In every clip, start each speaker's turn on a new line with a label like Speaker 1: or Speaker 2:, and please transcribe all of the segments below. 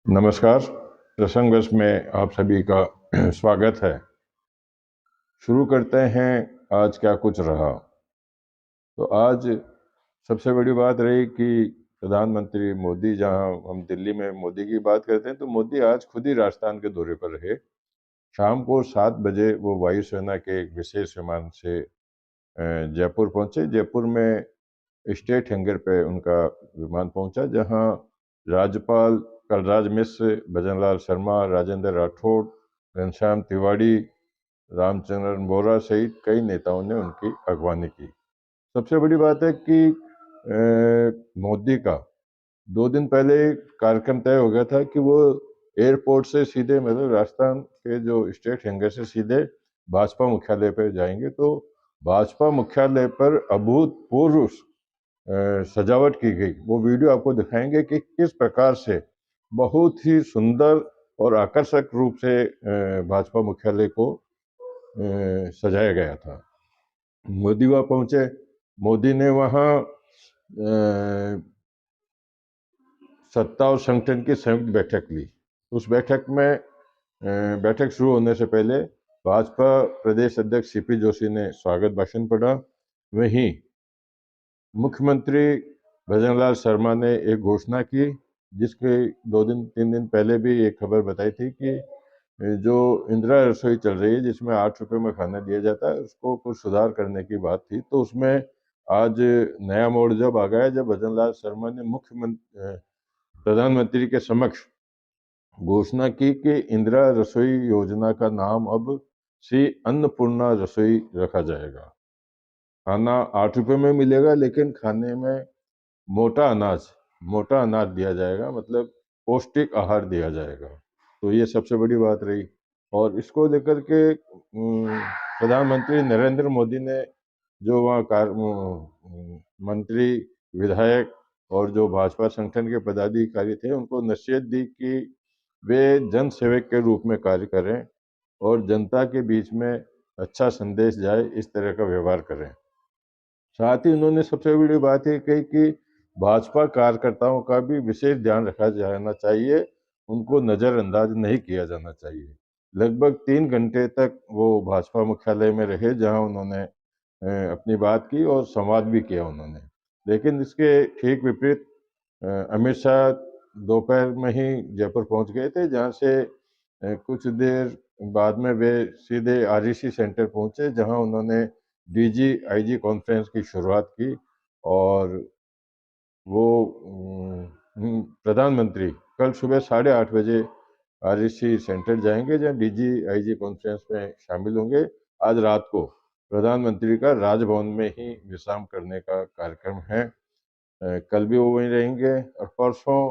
Speaker 1: नमस्कार। प्रसंगवश में आप सभी का स्वागत है। शुरू करते हैं आज क्या कुछ रहा। तो आज सबसे बड़ी बात रही कि प्रधानमंत्री मोदी, जहां हम दिल्ली में मोदी की बात करते हैं, तो मोदी आज खुद ही राजस्थान के दौरे पर रहे। शाम को 7 बजे वो वायुसेना के एक विशेष विमान से जयपुर पहुंचे। जयपुर में स्टेट हैंगर पे उनका विमान पहुंचा, जहां राज्यपाल कलराज मिश्र, भजनलाल शर्मा, राजेंद्र राठौड़, घनश्याम तिवाड़ी, रामचंद्र बोरा सहित कई नेताओं ने उनकी अगवानी की। सबसे बड़ी बात है कि मोदी का 2 दिन पहले कार्यक्रम तय हो गया था कि वो एयरपोर्ट से सीधे, मतलब राजस्थान के जो स्टेट हैंगर से सीधे भाजपा मुख्यालय पर जाएंगे। तो भाजपा मुख्यालय पर अभूतपूर्व सजावट की गई। वो वीडियो आपको दिखाएंगे कि किस प्रकार से बहुत ही सुंदर और आकर्षक रूप से भाजपा मुख्यालय को सजाया गया था। मोदी वहाँ पहुंचे। मोदी ने वहाँ सत्ता और संगठन की संयुक्त बैठक ली। उस बैठक में बैठक शुरू होने से पहले भाजपा प्रदेश अध्यक्ष सीपी जोशी ने स्वागत भाषण पढ़ा। वहीं मुख्यमंत्री भजनलाल शर्मा ने एक घोषणा की, जिसके 2 दिन 3 दिन पहले भी एक खबर बताई थी कि जो इंदिरा रसोई चल रही है, जिसमें 8 रुपए में खाना दिया जाता है, उसको कुछ सुधार करने की बात थी। तो उसमें आज नया मोड़ जब आ गया, जब भजनलाल शर्मा ने प्रधानमंत्री के समक्ष घोषणा की कि इंदिरा रसोई योजना का नाम अब श्री अन्नपूर्णा रसोई रखा जाएगा। खाना 8 रुपए में मिलेगा, लेकिन खाने में मोटा अनाज दिया जाएगा, मतलब पौष्टिक आहार दिया जाएगा। तो ये सबसे बड़ी बात रही। और इसको लेकर के प्रधानमंत्री नरेंद्र मोदी ने जो वहाँ मंत्री, विधायक और जो भाजपा संगठन के पदाधिकारी थे, उनको नसीहत दी कि वे जन सेवक के रूप में कार्य करें और जनता के बीच में अच्छा संदेश जाए, इस तरह का व्यवहार करें। साथ ही उन्होंने सबसे बड़ी बात ये कही कि भाजपा कार्यकर्ताओं का भी विशेष ध्यान रखा जाना चाहिए, उनको नज़रअंदाज नहीं किया जाना चाहिए। लगभग 3 घंटे तक वो भाजपा मुख्यालय में रहे, जहां उन्होंने अपनी बात की और संवाद भी किया उन्होंने। लेकिन इसके ठीक विपरीत अमित शाह दोपहर में ही जयपुर पहुंच गए थे, जहां से कुछ देर बाद में वे सीधे आरईसी सेंटर पहुंचे, जहां उन्होंने डीजी आईजी कॉन्फ्रेंस की शुरुआत की। और वो प्रधानमंत्री कल सुबह 8:30 बजे आरईसी सेंटर जाएंगे, जहां डीजी आईजी कॉन्फ्रेंस में शामिल होंगे। आज रात को प्रधानमंत्री का राजभवन में ही विश्राम करने का कार्यक्रम है। कल भी वो वहीं रहेंगे और परसों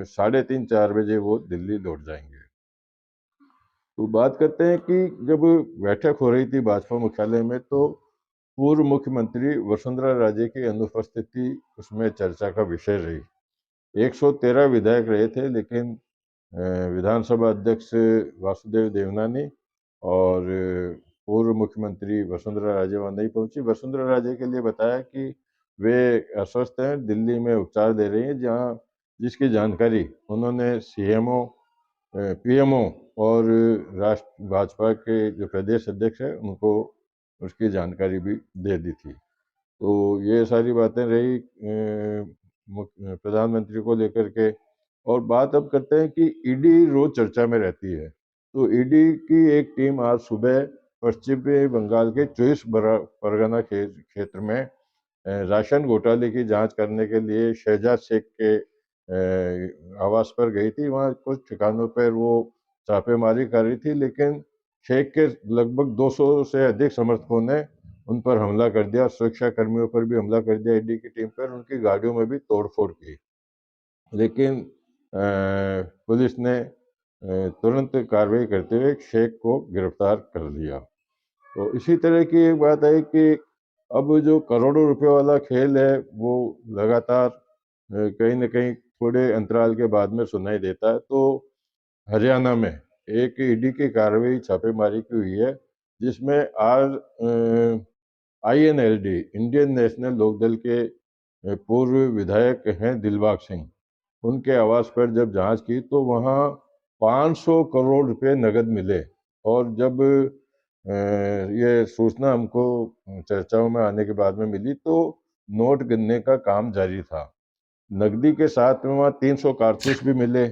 Speaker 1: 3:30 4 बजे वो दिल्ली लौट जाएंगे। तो बात करते हैं कि जब बैठक हो रही थी भाजपा मुख्यालय में, तो पूर्व मुख्यमंत्री वसुंधरा राजे की अनुपस्थिति उसमें चर्चा का विषय रही। 113 विधायक रहे थे, लेकिन विधानसभा अध्यक्ष वासुदेव देवनानी और पूर्व मुख्यमंत्री वसुंधरा राजे वहाँ नहीं पहुंची। वसुंधरा राजे के लिए बताया कि वे अस्वस्थ हैं, दिल्ली में उपचार दे रही हैं, जहाँ जिसकी जानकारी उन्होंने सीएमओ, पीएमओ और राष्ट्र भाजपा के जो प्रदेश अध्यक्ष हैं उनको उसकी जानकारी भी दे दी थी। तो ये सारी बातें रही प्रधानमंत्री को लेकर के। और बात अब करते हैं कि ईडी रोज चर्चा में रहती है। तो ईडी की एक टीम आज सुबह पश्चिमी बंगाल के 24 परगना क्षेत्र में राशन घोटाले की जांच करने के लिए शहजाद शेख के आवास पर गई थी। वहाँ कुछ ठिकानों पर वो छापेमारी कर रही थी, लेकिन शेख के लगभग 200 से अधिक समर्थकों ने उन पर हमला कर दिया। सुरक्षा कर्मियों पर भी हमला कर दिया ईडी की टीम पर, उनकी गाड़ियों में भी तोड़फोड़ की। लेकिन पुलिस ने तुरंत कार्रवाई करते हुए शेख को गिरफ्तार कर लिया। तो इसी तरह की एक बात है कि अब जो करोड़ों रुपए वाला खेल है, वो लगातार कहीं न कहीं थोड़े अंतराल के बाद में सुनाई देता है। तो हरियाणा में एक ईडी की कार्रवाई, छापेमारी की हुई है, जिसमें आज आईएनएलडी, इंडियन नेशनल लोकदल के पूर्व विधायक हैं दिलबाग सिंह, उनके आवास पर जब जांच की तो वहाँ 500 करोड़ रुपए नगद मिले। और जब ये सूचना हमको चर्चाओं में आने के बाद में मिली तो नोट गिनने का काम जारी था। नकदी के साथ में वहाँ 300 कारतूस भी मिले।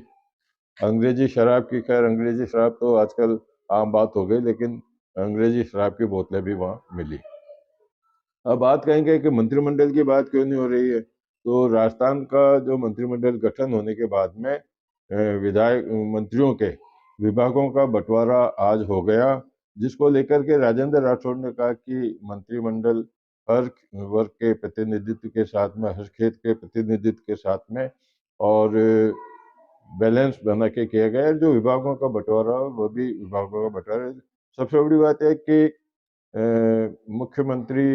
Speaker 1: अंग्रेजी शराब की, खैर अंग्रेजी शराब तो आजकल आम बात हो गई, लेकिन अंग्रेजी शराब की बोतलें भी वहाँ मिली। अब बात करेंगे कि मंत्रिमंडल की बात क्यों नहीं हो रही है। तो राजस्थान का जो मंत्रिमंडल गठन होने के बाद में विधायक मंत्रियों के विभागों का बंटवारा आज हो गया, जिसको लेकर के राजेंद्र राठौड़ ने कहा कि मंत्रिमंडल हर वर्ग के प्रतिनिधित्व के साथ में, हर क्षेत्र के प्रतिनिधित्व के साथ में और बैलेंस बना के किया गया है। जो विभागों का बंटवारा वो भी विभागों का बंटवारा। सबसे बड़ी बात है कि मुख्यमंत्री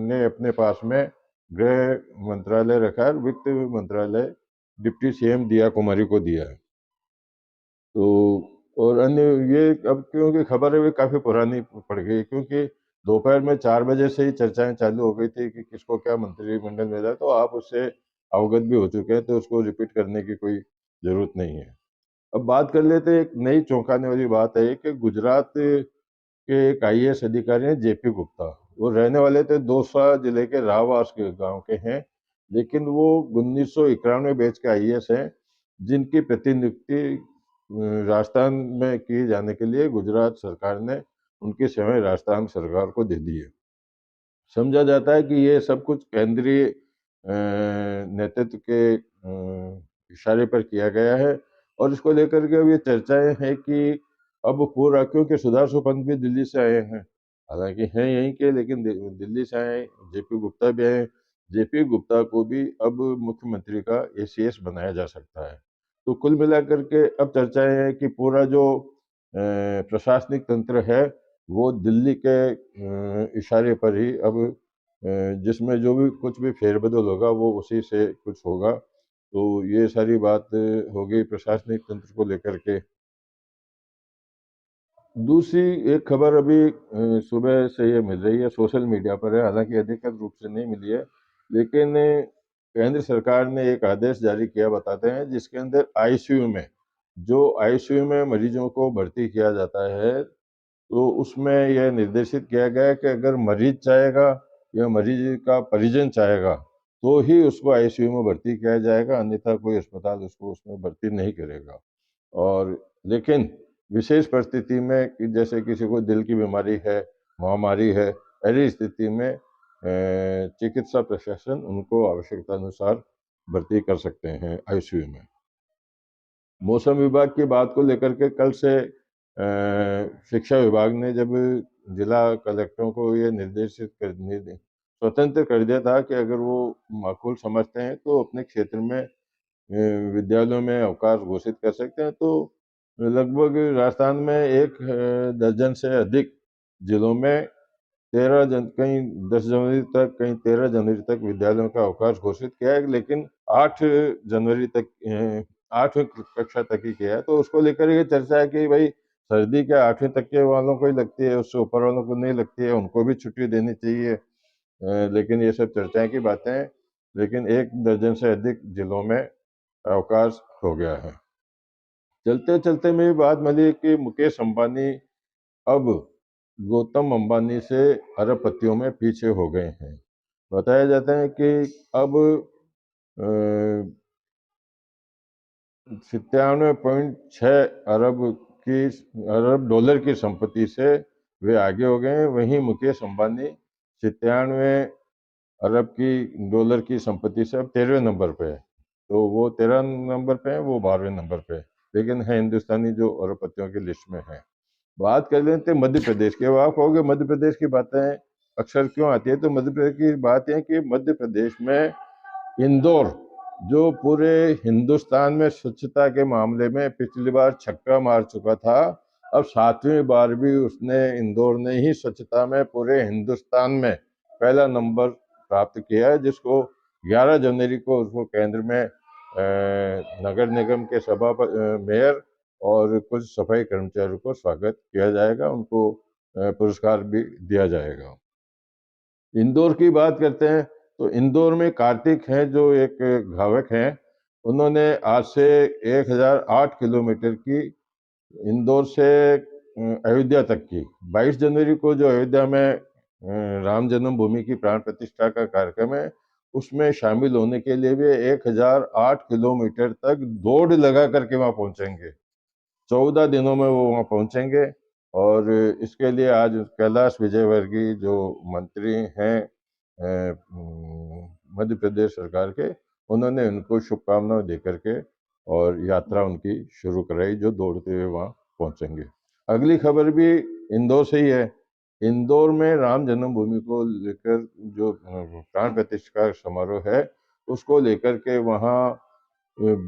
Speaker 1: ने अपने पास में गृह मंत्रालय रखा है, वित्त मंत्रालय डिप्टी सीएम दिया कुमारी को दिया है। तो और अन्य ये अब क्योंकि खबर है भी काफी पुरानी पड़ गई, क्योंकि दोपहर में 4 बजे से ही चर्चाएं चालू हो गई थी कि किसको क्या मंत्रिमंडल मिला है, तो आप उससे अवगत भी हो चुके हैं, तो उसको रिपीट करने की कोई जरूरत नहीं है। अब बात कर लेते हैं, एक नई चौंकाने वाली बात है कि गुजरात के एक आईएएस अधिकारी हैं जेपी गुप्ता। वो रहने वाले थे दौसा जिले के राहवास के गांव के हैं, लेकिन वो 1991 बैच के आईएएस हैं, जिनकी प्रतिनियुक्ति राजस्थान में किए जाने के लिए गुजरात सरकार ने उनकी सेवाएं राजस्थान सरकार को दे दी है। समझा जाता है कि ये सब कुछ केंद्रीय नेतृत्व के इशारे पर किया गया है। और इसको लेकर के अब ये चर्चाएं हैं कि अब पूरा, क्योंकि सुधांशु पंत भी दिल्ली से आए हैं, हालांकि हैं यहीं के, लेकिन दिल्ली से आए। जेपी गुप्ता भी आए। जेपी गुप्ता को भी अब मुख्यमंत्री का एसीएस बनाया जा सकता है। तो कुल मिलाकर के अब चर्चाएं हैं कि पूरा जो प्रशासनिक तंत्र है वो दिल्ली के इशारे पर ही अब जिसमें जो भी कुछ भी फेरबदल होगा वो उसी से कुछ होगा। तो ये सारी बात हो गई प्रशासनिक तंत्र को लेकर के। दूसरी एक खबर अभी सुबह से ये मिल रही है, सोशल मीडिया पर है, हालांकि अधिकृत रूप से नहीं मिली है, लेकिन केंद्र सरकार ने एक आदेश जारी किया बताते हैं, जिसके अंदर आईसीयू में, जो आईसीयू में मरीजों को भर्ती किया जाता है, तो उसमें यह निर्देशित किया गया है कि अगर मरीज चाहेगा या मरीज का परिजन चाहेगा तो ही उसको आईसीयू में भर्ती किया जाएगा, अन्यथा कोई अस्पताल उसको उसमें भर्ती नहीं करेगा। और लेकिन विशेष परिस्थिति में कि जैसे किसी को दिल की बीमारी है, महामारी है, ऐसी स्थिति में चिकित्सा प्रशासन उनको आवश्यकता अनुसार भर्ती कर सकते हैं आईसीयू में। मौसम विभाग की बात को लेकर के कल से शिक्षा विभाग ने जब जिला कलेक्टरों को ये स्वतंत्र कर दिया था कि अगर वो माकूल समझते हैं तो अपने क्षेत्र में विद्यालयों में अवकाश घोषित कर सकते हैं। तो लगभग राजस्थान में एक दर्जन से अधिक जिलों में 13 कहीं 10 जनवरी तक, कहीं 13 जनवरी तक विद्यालयों का अवकाश घोषित किया है, लेकिन 8 जनवरी तक 8वीं कक्षा तक ही किया है। तो उसको लेकर ये चर्चा है कि भाई सर्दी क्या 8वीं तक के वालों को ही लगती है, उससे ऊपर वालों को नहीं लगती है, उनको भी छुट्टी देनी चाहिए। लेकिन ये सब चर्चाएं की बातें हैं, लेकिन 1 दर्जन से अधिक जिलों में अवकाश हो गया है। चलते चलते में बात मिली कि मुकेश अंबानी अब गौतम अंबानी से अरबपतियों में पीछे हो गए हैं। बताया जाता है कि अब 97.6 अरब डॉलर की संपत्ति से वे आगे हो गए हैं। वहीं मुकेश अंबानी 97 अरब की डॉलर की संपत्ति से अब 13वें नंबर पे है। तो वो 13 नंबर पे है, वो 12वें नंबर पे है, लेकिन है हिंदुस्तानी जो अरबपतियों की लिस्ट में है। बात कर लेते हैं मध्य प्रदेश की। आप कहोगे मध्य प्रदेश की बातें अक्सर क्यों आती है, तो मध्य प्रदेश की बात है कि मध्य प्रदेश में इंदौर, जो पूरे हिंदुस्तान में स्वच्छता के मामले में पिछली बार छक्का मार चुका था, अब 7वीं बार भी उसने, इंदौर ने ही स्वच्छता में पूरे हिंदुस्तान में पहला नंबर प्राप्त किया है, जिसको 11 जनवरी को उसको केंद्र में नगर निगम के मेयर और कुछ सफाई कर्मचारियों को स्वागत किया जाएगा, उनको पुरस्कार भी दिया जाएगा। इंदौर की बात करते हैं तो इंदौर में कार्तिक हैं जो एक घावक हैं, उन्होंने आज से 1008 किलोमीटर की इंदौर से अयोध्या तक की 22 जनवरी को जो अयोध्या में राम जन्मभूमि की प्राण प्रतिष्ठा का कार्यक्रम है, उसमें शामिल होने के लिए वे 1008 किलोमीटर तक दौड़ लगा करके वहां पहुंचेंगे। 14 दिनों में वो वहां पहुंचेंगे और इसके लिए आज कैलाश विजयवर्गीय जो मंत्री हैं मध्य प्रदेश सरकार के, उन्होंने उनको शुभकामनाएं दे करके और यात्रा उनकी शुरू कराई, जो दौड़ते हुए वहां पहुंचेंगे। अगली खबर भी इंदौर से ही है। इंदौर में राम जन्मभूमि को लेकर जो प्राण प्रतिष्ठा समारोह है, उसको लेकर के वहां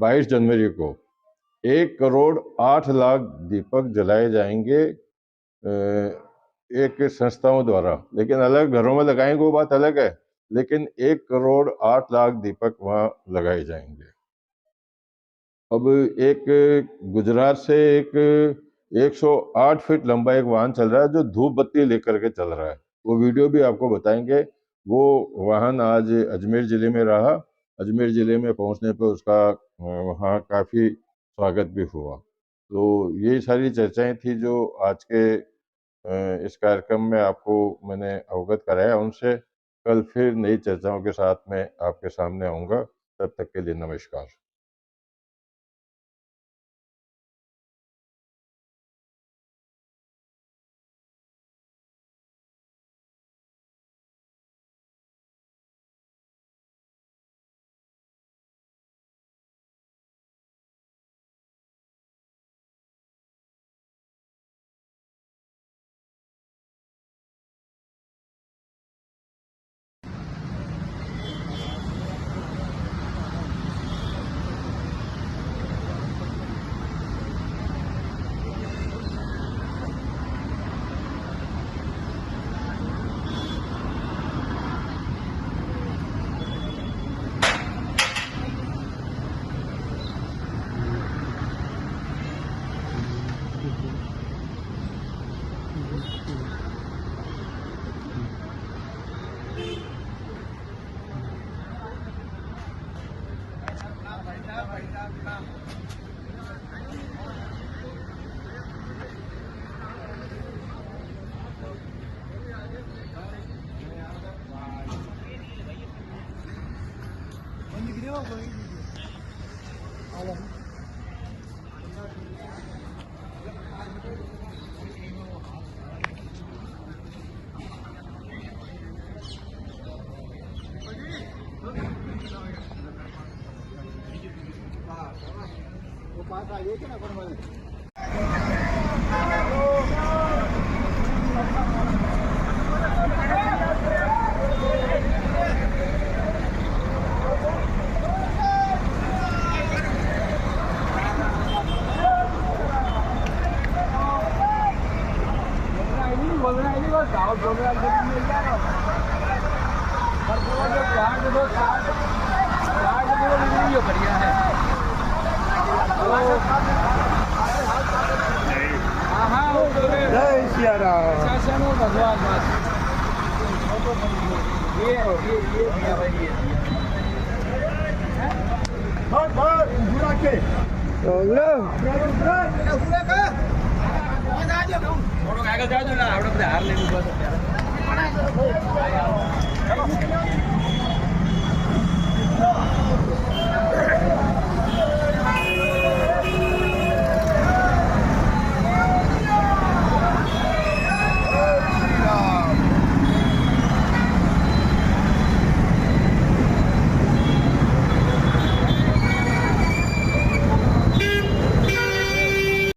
Speaker 1: 22 जनवरी को 1,08,00,000 दीपक जलाए जाएंगे एक संस्थाओं द्वारा, लेकिन अलग घरों में लगाएंगे वो बात अलग है, लेकिन 1,08,00,000 दीपक वहां लगाए जाएंगे। अब एक गुजरात से एक 108 फीट लंबा एक वाहन चल रहा है जो धूप बत्ती लेकर के चल रहा है, वो वीडियो भी आपको बताएंगे। वो वाहन आज अजमेर जिले में रहा। अजमेर जिले में पहुंचने पर उसका वहाँ काफी स्वागत भी हुआ। तो ये सारी चर्चाएं थी जो आज के इस कार्यक्रम में आपको मैंने अवगत कराया उनसे। कल फिर नई चर्चाओं के साथ में आपके सामने आऊंगा। तब तक के लिए नमस्कार।
Speaker 2: થોડોક આગળ જાજો ને આપણે બધા હાર લેવું બસ